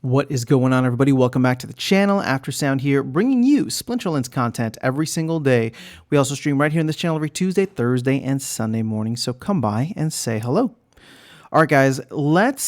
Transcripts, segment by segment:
What is going on, everybody? Welcome back to the channel. Aftersound here, bringing you Splinterlands content every single day. We also stream right here on this channel every Tuesday, Thursday, and Sunday morning, so come by and say hello. All right, guys, let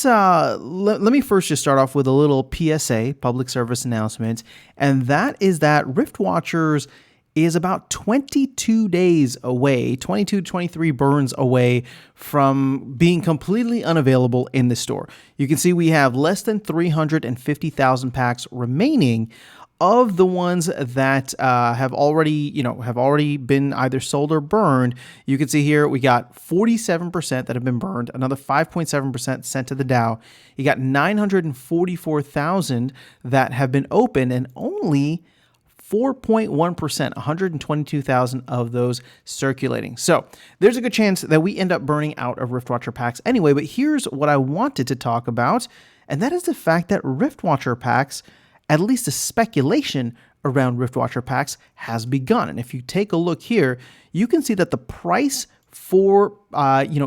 me first just start off with a little PSA, public service announcement, and that is that Riftwatchers is about 22 days away, 22 to 23 burns away from being completely unavailable in the store. You can see we have less than 350,000 packs remaining of the ones that have already been either sold or burned. You can see here we got 47% that have been burned, another 5.7% sent to the DAO. You got 944,000 that have been opened, and only 4.1%, 122,000 of those circulating. So there's a good chance that we end up burning out of Riftwatcher packs anyway, but here's what I wanted to talk about, and that is the fact that Riftwatcher packs, at least the speculation around Riftwatcher packs, has begun. And if you take a look here, you can see that the price for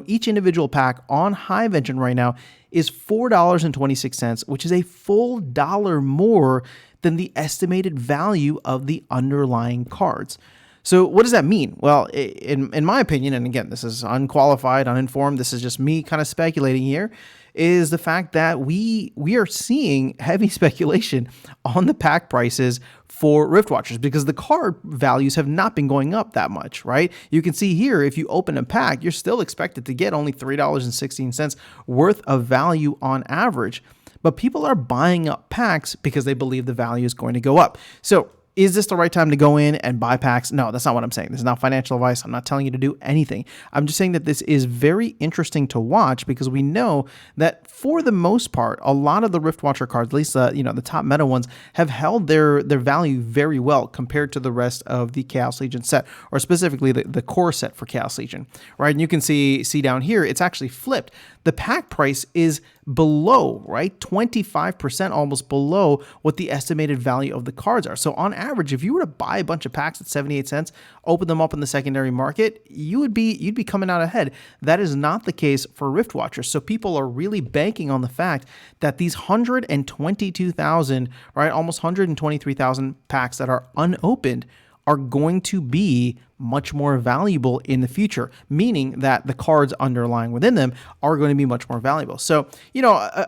each individual pack on Hive Engine right now is $4.26, which is a full dollar more than the estimated value of the underlying cards. So what does that mean? Well, in my opinion, and again, this is unqualified, uninformed, this is just me kind of speculating here, is the fact that we are seeing heavy speculation on the pack prices for Riftwatchers because the card values have not been going up that much, right? You can see here, if you open a pack, you're still expected to get only $3.16 worth of value on average. But people are buying up packs because they believe the value is going to go up. So is this the right time to go in and buy packs? No, that's not what I'm saying. This is not financial advice. I'm not telling you to do anything. I'm just saying that this is very interesting to watch because we know that for the most part, a lot of the Riftwatcher cards, at least the top meta ones, have held their value very well compared to the rest of the Chaos Legion set, or specifically the core set for Chaos Legion, right? And you can see down here, it's actually flipped. The pack price is below, right? 25% almost below what the estimated value of the cards are. So on average, if you were to buy a bunch of packs at 78 cents, open them up in the secondary market, you'd be coming out ahead. That is not the case for Riftwatchers. So people are really banking on the fact that these 122,000, right, almost 123,000 packs that are unopened are going to be much more valuable in the future, meaning that the cards underlying within them are going to be much more valuable. So,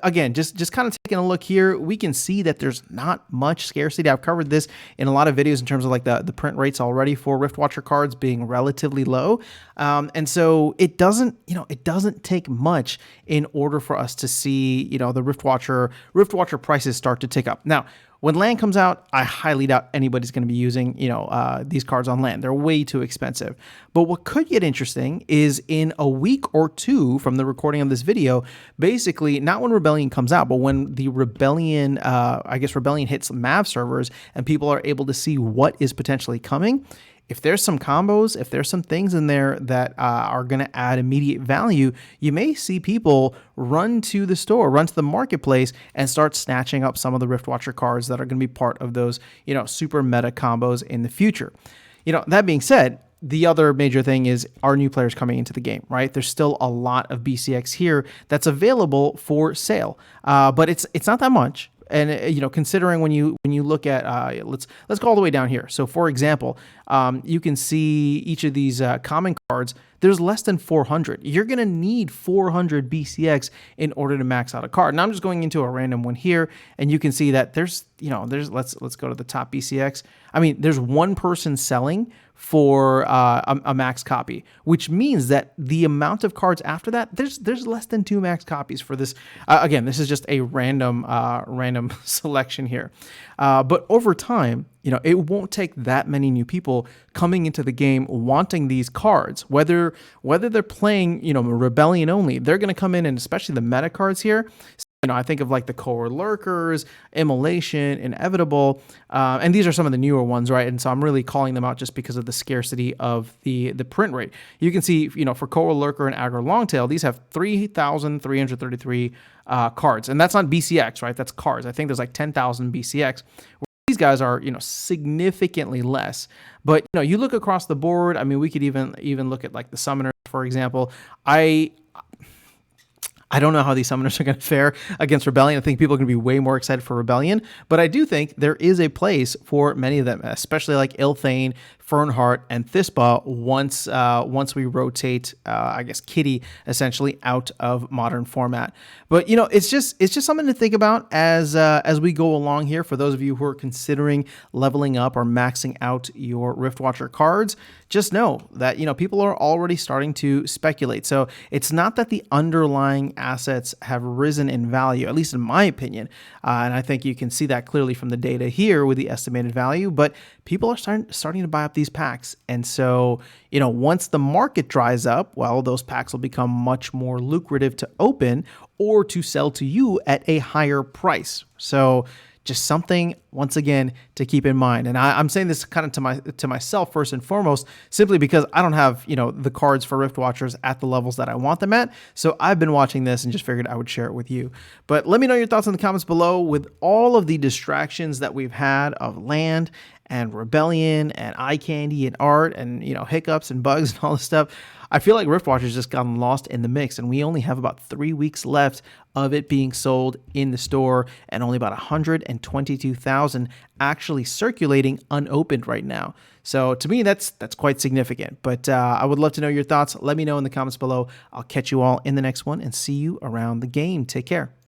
again, just kind of taking a look here, we can see that there's not much scarcity. I've covered this in a lot of videos in terms of like the print rates already for Riftwatcher cards being relatively low. And so it doesn't take much in order for us to see, the Riftwatcher prices start to tick up. Now, when land comes out, I highly doubt anybody's going to be using, these cards on land. They're way too expensive. But what could get interesting is in a week or two from the recording of this video, basically not when Rebellion comes out, but when the Rebellion, Rebellion hits MAV servers and people are able to see what is potentially coming. If there's some combos, if there's some things in there that are going to add immediate value, you may see people run to the store, run to the marketplace, and start snatching up some of the Riftwatcher cards that are going to be part of those, super meta combos in the future. That being said, the other major thing is our new players coming into the game, right? There's still a lot of BCX here that's available for sale, but it's not that much. And considering when you look at let's go all the way down here. So for example, you can see each of these common cards. There's less than 400. You're gonna need 400 BCX in order to max out a card. Now I'm just going into a random one here, and you can see that there's let's go to the top BCX. I mean, there's one person selling for a max copy, which means that the amount of cards after that, there's less than 2 max copies for this. Again, this is just a random selection here, but over time, it won't take that many new people coming into the game wanting these cards, whether they're playing Rebellion only. They're going to come in, and especially the meta cards here. I think of like the Core Lurkers, Immolation, Inevitable, and these are some of the newer ones, right? And so I'm really calling them out just because of the scarcity of the print rate. You can see, for Core Lurker and Aggro Longtail, these have 3,333 cards, and that's not BCX, right? That's cards. I think there's like 10,000 BCX. These guys are, significantly less. But you look across the board. I mean, we could even look at like the Summoners, for example. I don't know how these summoners are going to fare against Rebellion. I think people are going to be way more excited for Rebellion, but I do think there is a place for many of them, especially like Ilthane, Fernheart, and Thisba once we rotate, I guess, Kitty essentially out of Modern format. But it's just something to think about as we go along here. For those of you who are considering leveling up or maxing out your Riftwatcher cards, just know that people are already starting to speculate. So it's not that the underlying assets have risen in value, at least in my opinion, and I think you can see that clearly from the data here with the estimated value. But people are starting to buy up these packs, and so once the market dries up, well, those packs will become much more lucrative to open or to sell to you at a higher price. So just something, once again, to keep in mind. And I'm saying this kind of to myself first and foremost, simply because I don't have the cards for Rift Watchers at the levels that I want them at. So I've been watching this and just figured I would share it with you. But let me know your thoughts in the comments below. With all of the distractions that we've had of land and Rebellion and eye candy and art and hiccups and bugs and all this stuff, I feel like Riftwatcher's just gotten lost in the mix, and we only have about 3 weeks left of it being sold in the store, and only about 122,000 actually circulating unopened right now. So to me, that's quite significant. But I would love to know your thoughts. Let me know in the comments below. I'll catch you all in the next one and see you around the game. Take care.